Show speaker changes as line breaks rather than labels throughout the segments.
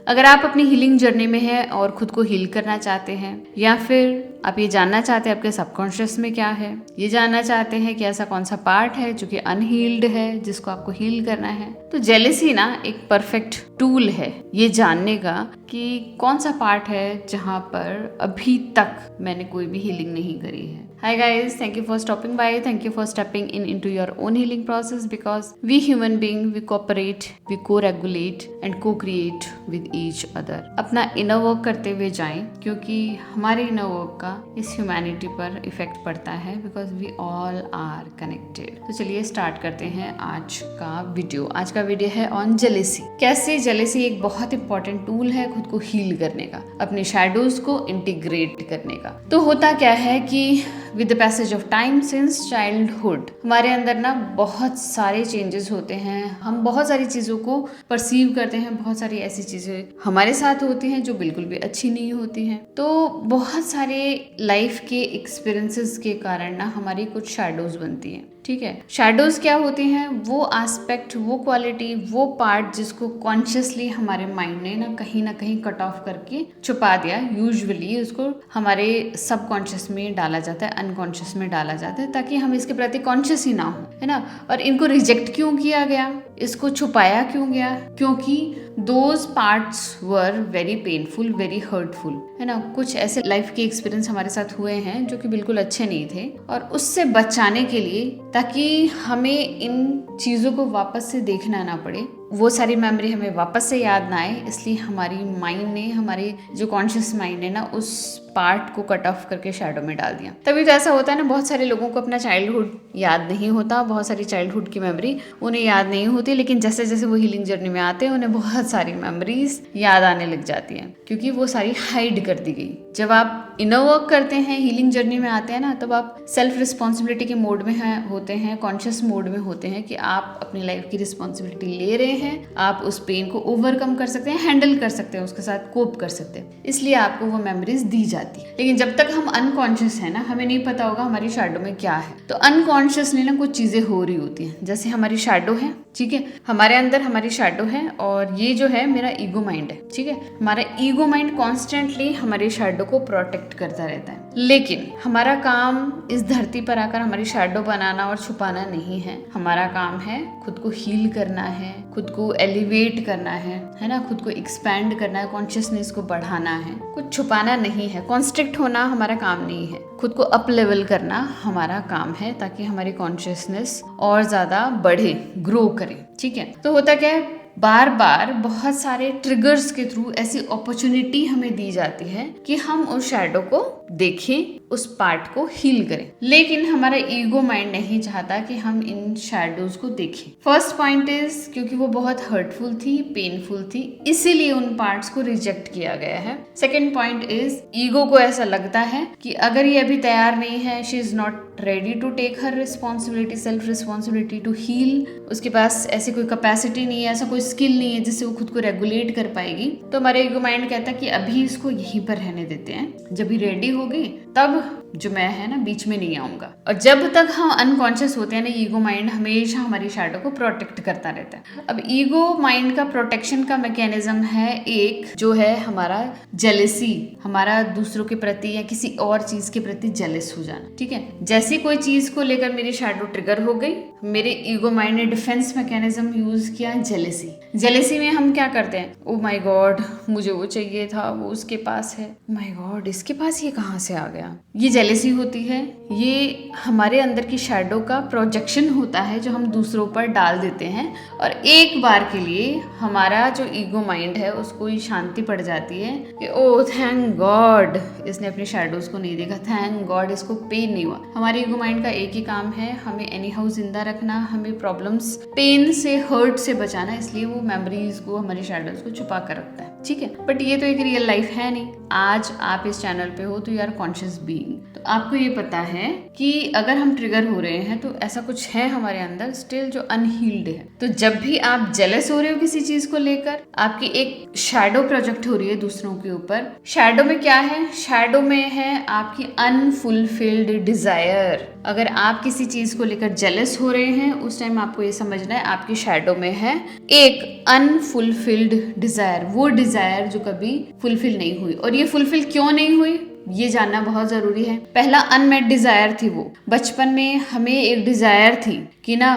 अगर आप अपनी हीलिंग जर्नी में हैं और खुद को हील करना चाहते हैं, या फिर आप ये जानना चाहते हैं आपके सबकॉन्शियस में क्या है, ये जानना चाहते हैं कि ऐसा कौन सा पार्ट है जो कि अनहील्ड है जिसको आपको हील करना है, तो जेलेसी ना एक परफेक्ट टूल है ये जानने का कि कौन सा पार्ट है जहाँ पर अभी तक मैंने कोई भी हीलिंग नहीं करी है। Hi guys, thank you for stopping by. Thank you for stepping into your own healing process because we human being, we cooperate, we co-regulate and co-create with each other. अपना inner work करते हुए जाएं क्योंकि हमारे inner work का इस humanity पर effect पड़ता है because we all are connected. तो चलिए स्टार्ट करते हैं आज का वीडियो। आज का वीडियो है ऑन जेलेसी। कैसे जेलेसी एक बहुत इंपॉर्टेंट टूल है खुद को हील करने का, अपने शैडोज को इंटीग्रेट करने का। तो होता क्या है कि with the passage of time since childhood हमारे अंदर ना बहुत सारे चेंजेस होते हैं, हम बहुत सारी चीज़ों को परसीव करते हैं, बहुत सारी ऐसी चीज़ें हमारे साथ होती हैं जो बिल्कुल भी अच्छी नहीं होती हैं। तो बहुत सारे लाइफ के एक्सपीरियंसेस के कारण ना हमारी कुछ शैडोज बनती हैं। ठीक है, शैडोज क्या होती हैं? वो एस्पेक्ट, वो क्वालिटी, वो पार्ट जिसको कॉन्शियसली हमारे माइंड ने ना कहीं कट ऑफ करके छुपा दिया। यूजुअली उसको हमारे सबकॉन्शियस में डाला जाता है, अनकॉन्शियस में डाला जाता है ताकि हम इसके प्रति कॉन्शियस ही ना हो, है ना। और इनको रिजेक्ट क्यों किया गया, इसको छुपाया क्यों गया? क्योंकि those parts were very painful, very hurtful, है ना। कुछ ऐसे लाइफ के एक्सपीरियंस हमारे साथ हुए हैं जो कि बिल्कुल अच्छे नहीं थे, और उससे बचाने के लिए, ताकि हमें इन चीज़ों को वापस से देखना ना पड़े, वो सारी मेमोरी हमें वापस से याद ना आए, इसलिए हमारी माइंड ने, हमारे जो कॉन्शियस माइंड है ना, उस पार्ट को कट ऑफ करके शैडो में डाल दिया। तभी तो ऐसा होता है ना, बहुत सारे लोगों को अपना चाइल्डहुड याद नहीं होता, बहुत सारी चाइल्डहुड की मेमोरी उन्हें याद नहीं होती, लेकिन जैसे जैसे वो हीलिंग जर्नी में आते हैं उन्हें बहुत सारी मेमोरीज याद आने लग जाती हैं क्योंकि वो सारी हाइड कर दी गई। जब आप इनर वर्क करते हैं, हीलिंग जर्नी में आते हैं ना, तब आप सेल्फ रिस्पॉन्सिबिलिटी के मोड में होते हैं, कॉन्शियस मोड में होते हैं कि आप अपनी लाइफ की रिस्पॉन्सिबिलिटी ले रहे हैं, आप उस पेन को ओवरकम कर सकते हैं, हैंडल कर सकते हैं, उसके साथ कोप कर सकते हैं, इसलिए आपको वो मेमोरीज दी जाती है। लेकिन जब तक हम अनकॉन्शियस है ना, हमें नहीं पता होगा हमारी शैडो में क्या है। तो अनकॉन्शियसली ना कुछ चीजें हो रही होती हैं, जैसे हमारी शैडो है, ठीक है, हमारे अंदर हमारी शैडो है, और ये जो है मेरा ईगो माइंड है, ठीक है। हमारा ईगो माइंड कॉन्स्टेंटली हमारी शैडो को प्रोटेक्ट करता रहता है, लेकिन हमारा काम इस धरती पर आकर हमारी शैडो बनाना और छुपाना नहीं है। हमारा काम है खुद को हील करना है, खुद को एलिवेट करना है ना, खुद को एक्सपैंड करना है, कॉन्शियसनेस को बढ़ाना है, कुछ छुपाना नहीं है। कॉन्स्ट्रिक्ट होना हमारा काम नहीं है, खुद को अप लेवल करना हमारा काम है ताकि हमारी कॉन्शियसनेस और ज्यादा बढ़े, ग्रो करे, ठीक है। तो होता क्या है, बार बार बहुत सारे ट्रिगर्स के थ्रू ऐसी अपॉर्चुनिटी हमें दी जाती है कि हम उस शैडो को देखें, उस पार्ट को हील करें, लेकिन हमारा ईगो माइंड नहीं चाहता कि हम इन शैडोज को देखें। फर्स्ट पॉइंट इज क्योंकि वो बहुत हर्टफुल थी, पेनफुल थी, इसीलिए उन पार्ट्स को रिजेक्ट किया गया है। सेकेंड पॉइंट इज ईगो को ऐसा लगता है कि अगर ये अभी तैयार नहीं है, she is not ready to take her responsibility, self responsibility to heal, उसके पास ऐसी कोई कैपेसिटी नहीं है, ऐसा कोई स्किल नहीं है जिससे वो खुद को रेगुलेट कर पाएगी। तो हमारे ईगो माइंड कहता है कि अभी इसको यहीं पर रहने देते हैं, जब ये रेडी होगी तब जो मैं है ना बीच में नहीं आऊंगा। और जब तक हम अनकॉन्शियस होते हैं ना, ईगो माइंड हमेशा हमारी शैडो को प्रोटेक्ट करता रहता है। अब ईगो माइंड का प्रोटेक्शन का मैकेनिज्म है एक, जो है हमारा जेलेसी, हमारा दूसरों के प्रति या किसी और चीज के प्रति जेलस हो जाना, ठीक है। जैसी कोई चीज को लेकर मेरी शैडो ट्रिगर हो गई, मेरे ईगो माइंड ने डिफेंस मैकेनिज्म यूज किया, जेलेसी। जेलेसी में हम क्या करते हैं, ओ माय गॉड मुझे वो चाहिए था, वो उसके पास है, ओ माय गॉड इसके पास ये कहाँ से आ गया। ये जेलेसी होती है, ये हमारे अंदर की शैडो का प्रोजेक्शन होता है जो हम दूसरों पर डाल देते हैं, और एक बार के लिए हमारा जो ईगो माइंड है उसको शांति पड़ जाती है कि ओ थैंक गॉड इसने अपनी शैडोज को नहीं देखा, थैंक गॉड इसको पेन नहीं हुआ। हमारे ईगो माइंड का एक ही काम है, हमें एनी हाउ जिंदा रखना, हमें प्रॉब्लम्स, पेन से, हर्ट से बचाना, इसलिए वो मेमोरीज को, हमारी शैडोज को छुपा कर रखता है, ठीक है। बट ये तो एक रियल लाइफ है नहीं। आज आप इस चैनल पे हो तो यू आर कॉन्शियस बीइंग, तो आपको ये पता है है कि अगर हम ट्रिगर हो रहे हैं तो ऐसा कुछ है हमारे अंदर स्टिल जो अनहील्ड है। तो जब भी आप जेलस हो रहे हो किसी चीज को लेकर, आपकी एक शैडो प्रोजेक्ट हो रही है दूसरों के ऊपर। शैडो में क्या है? शैडो में है आपकी अनफुलफिल्ड डिजायर। अगर आप किसी चीज को लेकर जेलस हो रहे हैं उस टाइम आपको ये समझना है आपकी शैडो में है एक अनफुलफिल्ड डिजायर, वो डिजायर जो कभी फुलफिल नहीं हुई। और ये फुलफिल क्यों नहीं हुई ये जानना बहुत जरूरी है। पहला अनमेट डिजायर थी, वो बचपन में हमें एक डिजायर थी कि ना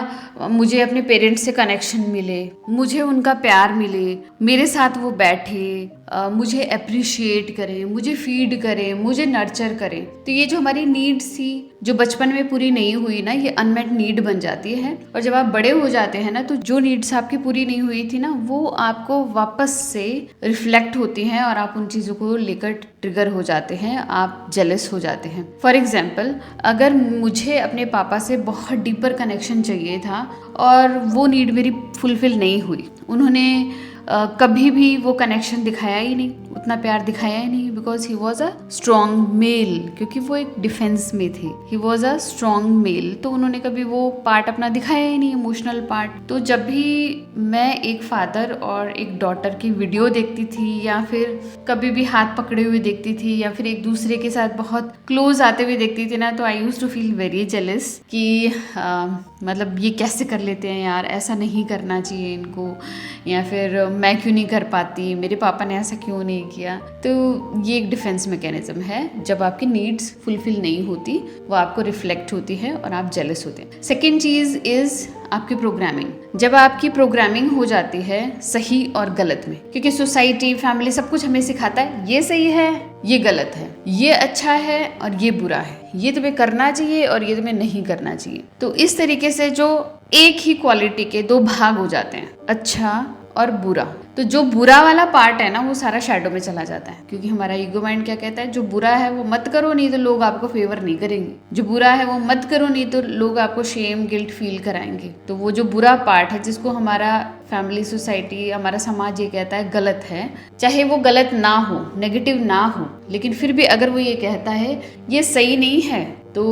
मुझे अपने पेरेंट्स से कनेक्शन मिले, मुझे उनका प्यार मिले, मेरे साथ वो बैठे, मुझे अप्रिशिएट करें, मुझे फीड करें, मुझे नर्चर करें। तो ये जो हमारी नीड्स थी जो बचपन में पूरी नहीं हुई ना, ये अनमेट नीड बन जाती है। और जब आप बड़े हो जाते हैं ना तो जो नीड्स आपकी पूरी नहीं हुई थी ना वो आपको वापस से रिफ्लेक्ट होती हैं और आप उन चीज़ों को लेकर ट्रिगर हो जाते हैं, आप जेलस हो जाते हैं। फॉर एग्जाम्पल, अगर मुझे अपने पापा से बहुत डीपर कनेक्शन चाहिए था और वो नीड मेरी फुलफिल नहीं हुई, उन्होंने कभी भी वो कनेक्शन दिखाया ही नहीं, उतना प्यार दिखाया ही नहीं, because he was a strong male, क्योंकि वो एक डिफेंस में थे, he was a strong male. तो उन्होंने कभी वो पार्ट अपना दिखाया ही नहीं, इमोशनल पार्ट। तो जब भी मैं एक फादर और एक डॉटर की वीडियो देखती थी या फिर कभी भी हाथ पकड़े हुए देखती थी या फिर एक दूसरे के साथ बहुत क्लोज आते हुए देखती थी ना, तो I used to feel very jealous कि मतलब ये कैसे कर लेते हैं यार, ऐसा नहीं करना चाहिए इनको, या फिर मैं क्यों नहीं कर पाती, मेरे पापा ने ऐसा क्यों नहीं किया। तो ये एक डिफेंस मैकेनिज्म है, जब आपकी नीड्स फुलफिल नहीं होती वो आपको रिफ्लेक्ट होती है और आप जेलस होते हैं। सेकेंड चीज़ इज़ आपकी प्रोग्रामिंग। जब आपकी प्रोग्रामिंग हो जाती है सही और गलत में, क्योंकि सोसाइटी, फैमिली सब कुछ हमें सिखाता है ये सही है, ये गलत है, ये अच्छा है और ये बुरा है, ये तुम्हें करना चाहिए और ये तुम्हें नहीं करना चाहिए। तो इस तरीके से जो एक ही क्वालिटी के दो भाग हो जाते हैं, अच्छा और बुरा। तो जो बुरा वाला पार्ट है ना वो सारा शैडो में चला जाता है, क्योंकि हमारा ईगो माइंड क्या कहता है, जो बुरा है वो मत करो नहीं तो लोग आपको फेवर नहीं करेंगे, जो बुरा है वो मत करो नहीं तो लोग आपको शेम गिल्ट फील कराएंगे। तो वो जो बुरा पार्ट है जिसको हमारा फैमिली, सोसाइटी, हमारा समाज ये कहता है गलत है, चाहे वो गलत ना हो, नेगेटिव ना हो, लेकिन फिर भी अगर वो ये कहता है ये सही नहीं है, तो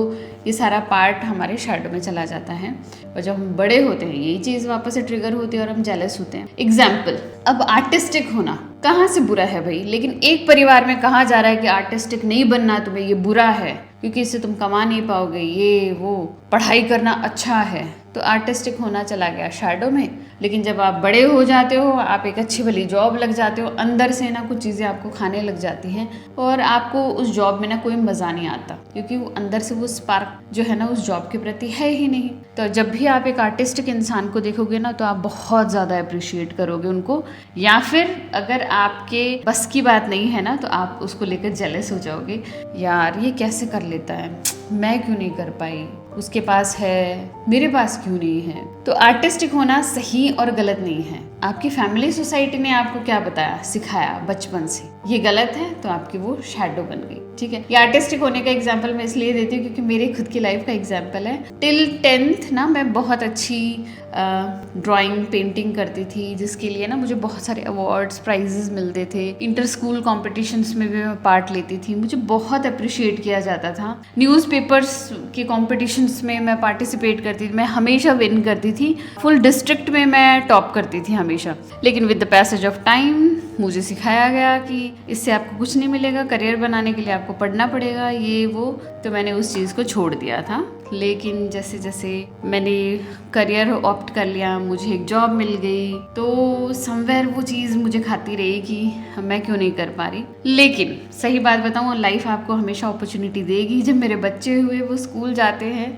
ये सारा पार्ट हमारे शैडो में चला जाता है। और जब हम बड़े होते हैं यही चीज़ वापस से ट्रिगर होती है और हम जेलस होते हैं। एग्जाम्पल, अब आर्टिस्टिक होना कहाँ से बुरा है भाई, लेकिन एक परिवार में कहा जा रहा है कि आर्टिस्टिक नहीं बनना तुम्हें, ये बुरा है क्योंकि इससे तुम कमा नहीं पाओगे, ये वो, पढ़ाई करना अच्छा है। तो आर्टिस्टिक होना चला गया शैडो में। लेकिन जब आप बड़े हो जाते हो, आप एक अच्छी भली जॉब लग जाते हो, अंदर से ना कुछ चीज़ें आपको खाने लग जाती हैं और आपको उस जॉब में ना कोई मज़ा नहीं आता, क्योंकि वो अंदर से वो स्पार्क जो है ना उस जॉब के प्रति है ही नहीं। तो जब भी आप एक आर्टिस्टिक इंसान को देखोगे ना तो आप बहुत ज़्यादा अप्रिशिएट करोगे उनको, या फिर अगर आपके बस की बात नहीं है ना तो आप उसको लेकर जेलस हो जाओगे, यार ये कैसे कर लेता है, मैं क्यों नहीं कर पाई, उसके पास है, मेरे पास क्यों नहीं है। तो आर्टिस्टिक होना सही और गलत नहीं है। आपकी फैमिली, सोसाइटी ने आपको क्या बताया, सिखाया बचपन से, ये गलत है, तो आपकी वो शैडो बन गई। ठीक है, ये आर्टिस्टिक होने का एग्जाम्पल मैं इसलिए देती हूँ क्योंकि मेरे खुद की लाइफ का एग्जाम्पल है। टिल 10th ना मैं बहुत अच्छी ड्राइंग, पेंटिंग करती थी, जिसके लिए ना मुझे बहुत सारे अवार्ड्स, प्राइजेस मिलते थे। इंटर स्कूल कॉम्पिटिशन्स में भी मैं पार्ट लेती थी, मुझे बहुत अप्रिशिएट किया जाता था। न्यूज़पेपर्स के कॉम्पिटिशन्स में मैं पार्टिसिपेट करती थी, मैं हमेशा विन करती थी, फुल डिस्ट्रिक्ट में मैं टॉप करती थी हमेशा। लेकिन with the passage of time मुझे सिखाया गया कि इससे आपको कुछ नहीं मिलेगा, करियर बनाने के लिए आपको पढ़ना पड़ेगा, ये वो। तो मैंने उस चीज़ को छोड़ दिया था। लेकिन जैसे जैसे मैंने करियर ऑप्ट कर लिया, मुझे एक जॉब मिल गई, तो समवेयर वो चीज़ मुझे खाती रही कि मैं क्यों नहीं कर पा रही। लेकिन सही बात बताऊँ, लाइफ आपको हमेशा अपॉर्चुनिटी देगी। जब मेरे बच्चे हुए, वो स्कूल जाते हैं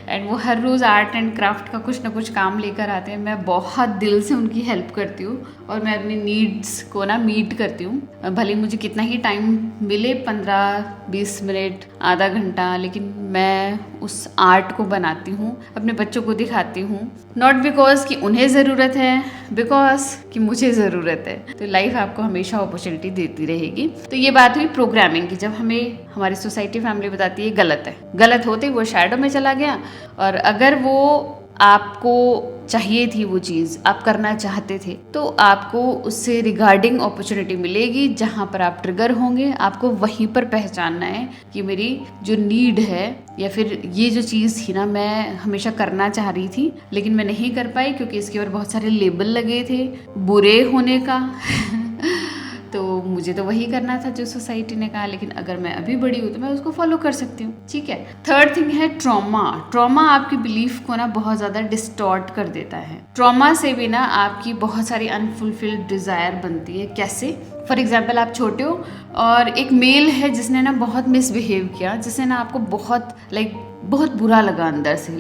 एंड वो हर रोज़ आर्ट एंड क्राफ्ट का कुछ ना कुछ काम लेकर आते हैं, मैं बहुत दिल से उनकी हेल्प करती हूँ और मैं अपनी नीड्स को ना मीट करती हूँ। भले मुझे कितना ही टाइम मिले, 15-20 मिनट, आधा घंटा, लेकिन मैं उस आर्ट को बनाती हूँ, अपने बच्चों को दिखाती हूँ। नॉट बिकॉज कि उन्हें ज़रूरत है, बिकॉज कि मुझे ज़रूरत है। तो लाइफ आपको हमेशा अपॉर्चुनिटी देती रहेगी। तो ये बात हुई प्रोग्रामिंग की, जब हमें हमारी सोसाइटी, फैमिली बताती है गलत है, गलत होते वो शैडो में चला गया। और अगर वो आपको चाहिए थी वो चीज़, आप करना चाहते थे, तो आपको उससे रिगार्डिंग अपॉर्चुनिटी मिलेगी। जहाँ पर आप ट्रिगर होंगे आपको वहीं पर पहचानना है कि मेरी जो नीड है या फिर ये जो चीज़ थी ना मैं हमेशा करना चाह रही थी लेकिन मैं नहीं कर पाई क्योंकि इसके ऊपर बहुत सारे लेबल लगे थे बुरे होने का तो मुझे तो वही करना था जो सोसाइटी ने कहा, लेकिन अगर मैं अभी बड़ी हूँ तो मैं उसको फॉलो कर सकती हूँ। ठीक है। थर्ड थिंग है ट्रॉमा। ट्रॉमा आपकी बिलीफ को ना बहुत ज़्यादा डिस्टॉर्ट कर देता है। ट्रॉमा से भी ना आपकी बहुत सारी अनफुलफिल्ड डिज़ायर बनती है। कैसे? फॉर एग्जाम्पल आप छोटे हो और एक मेल है जिसने ना बहुत मिसबिहेव किया, जिसने ना आपको बहुत बुरा लगा अंदर से,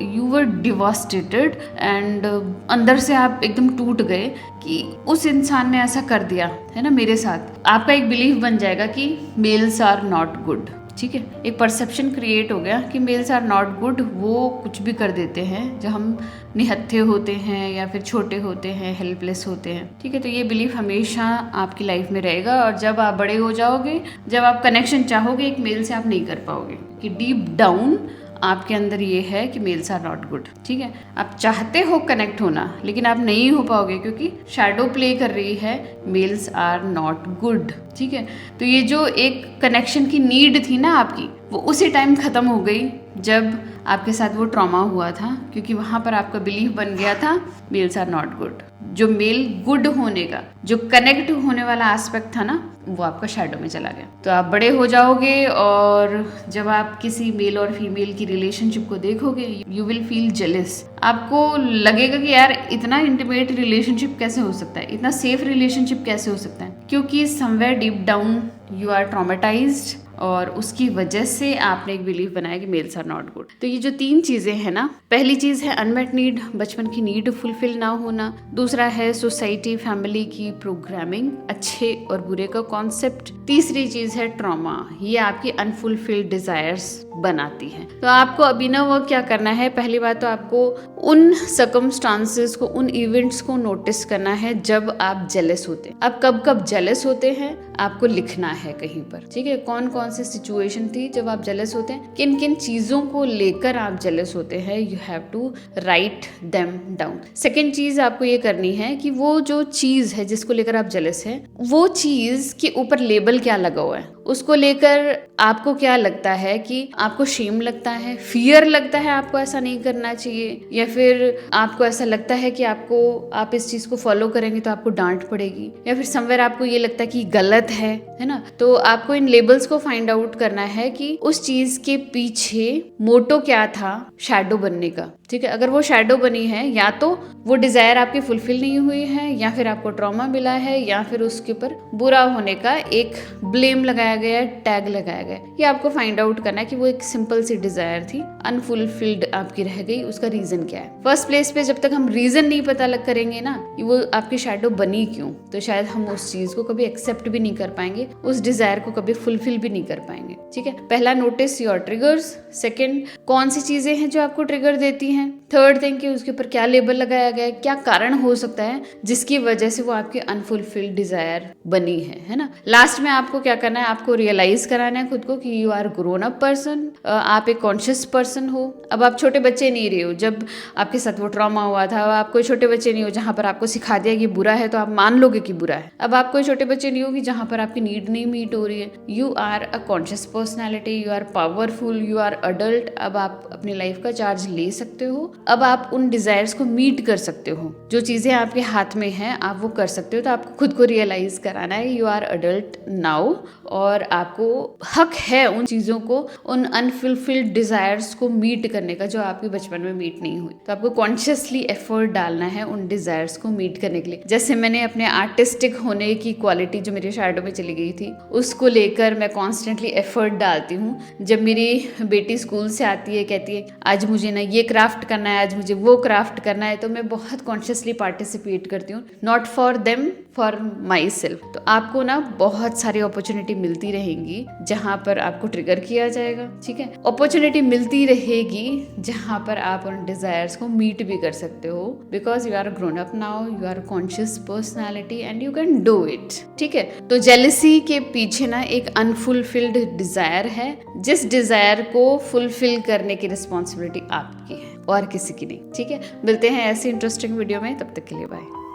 यू वर डिवास्टेटेड एंड अंदर से आप एकदम टूट गए कि उस इंसान ने ऐसा कर दिया है ना मेरे साथ। आपका एक बिलीफ बन जाएगा कि मेल्स आर नॉट गुड। ठीक है, एक परसेप्शन क्रिएट हो गया कि मेल्स आर नॉट गुड, वो कुछ भी कर देते हैं जब हम निहत्थे होते हैं या फिर छोटे होते हैं, हेल्पलेस होते हैं। ठीक है, तो ये बिलीफ हमेशा आपकी लाइफ में रहेगा और जब आप बड़े हो जाओगे, जब आप कनेक्शन चाहोगे एक मेल से, आप नहीं कर पाओगे कि डीप डाउन आपके अंदर ये है कि मेल्स आर नॉट गुड। ठीक है, आप चाहते हो कनेक्ट होना लेकिन आप नहीं हो पाओगे क्योंकि शैडो प्ले कर रही है मेल्स आर नॉट गुड। ठीक है, तो ये जो एक कनेक्शन की नीड थी ना आपकी, वो उसी टाइम ख़त्म हो गई जब आपके साथ वो ट्रॉमा हुआ था, क्योंकि वहाँ पर आपका बिलीफ बन गया था मेल्स आर नॉट गुड। जो मेल गुड होने का, जो कनेक्ट होने वाला एस्पेक्ट था ना, वो आपका शैडो में चला गया। तो आप बड़े हो जाओगे और जब आप किसी मेल और फीमेल की रिलेशनशिप को देखोगे, यू विल फील जेलस। आपको लगेगा कि यार इतना इंटीमेट रिलेशनशिप कैसे हो सकता है, इतना सेफ रिलेशनशिप कैसे हो सकता है, क्योंकि somewhere deep down you are traumatised और उसकी वजह से आपने एक बिलीफ बनाया कि मेल्स आर नॉट गुड। तो ये जो 3 चीज़ें हैं ना, पहली चीज़ है अनमेट नीड, बचपन की नीड फुलफिल ना होना। दूसरा है सोसाइटी फैमिली की प्रोग्रामिंग, अच्छे और बुरे का कॉन्सेप्ट। तीसरी चीज़ है ट्रॉमा, ये आपकी अनफुलफिल्ड डिज़ायर्स बनाती है। तो आपको अभी ना वो क्या करना है, पहली बात तो आपको उन सर्कमस्टांसेस को, उन इवेंट्स को नोटिस करना है जब आप जेलस होते हैं। अब कब कब जेलस होते हैं आपको लिखना है कहीं पर। ठीक है, कौन कौन सी सिचुएशन थी जब आप जेलस होते हैं, किन किन चीज़ों को लेकर आप जेलस होते हैं, you have to write them down. Second चीज़ आपको ये करनी है कि वो जो चीज़ है जिसको लेकर आप जेलस हैं, वो चीज़ के ऊपर लेबल क्या लगा हुआ है, उसको लेकर आपको क्या लगता है कि आपको शेम लगता है, फियर लगता है आपको ऐसा नहीं करना चाहिए, या फिर आपको ऐसा लगता है कि आप इस चीज़ को फॉलो करेंगे तो आपको डांट पड़ेगी, या फिर समवेयर आपको ये लगता है कि गलत है ना। तो आपको इन लेबल्स को फाइंड आउट करना है कि उस चीज़ के पीछे मोटो क्या था शैडो बनने का। ठीक है, अगर वो शैडो बनी है, या तो वो डिज़ायर आपकी फुलफिल नहीं हुई है, या फिर आपको ट्रॉमा मिला है, या फिर उसके ऊपर बुरा होने का एक ब्लेम लगाया गया, टैग लगाया गया। ये आपको फाइंड आउट करना है कि वो एक सिंपल सी डिज़ायर थी, अनफुलफिल्ड आपकी रह गई, उसका रीज़न क्या है। फर्स्ट प्लेस पे जब तक हम रीज़न नहीं पता करेंगे ना कि वो आपकी शैडो बनी क्यों, तो शायद हम उस चीज़ को कभी एक्सेप्ट भी नहीं कर पाएंगे, उस डिज़ायर को कभी फुलफिल भी नहीं कर पाएंगे। ठीक है, पहला नोटिस योर ट्रिगर्स। सेकेंड, कौन सी चीज़ें हैं जो आपको ट्रिगर देती हैं। थर्ड थिंग कि उसके ऊपर क्या लेबल लगाया गया है, क्या कारण हो सकता है जिसकी वजह से वो आपकी अनफुलफिल्ड डिजायर बनी है ना। लास्ट में आपको क्या करना है, आपको रियलाइज कराना है खुद को कि you are grown up person, आप एक कॉन्शियस पर्सन हो। अब आप छोटे बच्चे नहीं रहे हो, जब आपके साथ वो ट्रॉमा हुआ था आप कोई छोटे बच्चे नहीं हो जहाँ पर आपको सिखा दिया कि बुरा है तो आप मान लोगे कि बुरा है। अब आप कोई छोटे बच्चे नहीं हो कि जहाँ पर आपकी नीड नहीं मीट हो रही है। You are a conscious personality, you are powerful, you are adult. अब आप अपनी लाइफ का चार्ज ले सकते हो, अब आप उन डिजायर्स को मीट कर सकते हो, जो चीजें आपके हाथ में हैं आप वो कर सकते हो। तो आपको खुद को रियलाइज कराना है यू आर अडल्ट नाउ, और आपको हक है उन चीजों को, उन अनफुलफिल्ड डिजायर्स को मीट करने का जो आपके बचपन में मीट नहीं हुई। तो आपको कॉन्शियसली एफर्ट डालना है उन डिजायर्स को मीट करने के लिए। जैसे मैंने अपने आर्टिस्टिक होने की क्वालिटी जो मेरे शैडो में चली गई थी उसको लेकर मैं कॉन्स्टेंटली एफर्ट डालती हूँ। जब मेरी बेटी स्कूल से आती है, कहती है आज मुझे ना ये क्राफ्ट करना है, आज मुझे वो क्राफ्ट करना है, तो मैं बहुत कॉन्शियसली पार्टिसिपेट करती हूँ, not for them, for my self. तो आपको ना बहुत सारी अपॉर्चुनिटी मिलती रहेंगी जहाँ पर आपको ट्रिगर किया जाएगा। ठीक है, अपॉर्चुनिटी मिलती रहेगी जहाँ पर आप उन डिजायर्स को मीट भी कर सकते हो, because you are grown up now, you are conscious personality and you can do it. ठीक है, तो जेलसी के पीछे ना एक अनफुलफिल्ड डिजायर है, जिस डिजायर को फुलफिल करने की रिस्पॉन्सिबिलिटी आपकी है। और किसी की नहीं। ठीक है, मिलते हैं ऐसी इंटरेस्टिंग वीडियो में, तब तक के लिए बाय।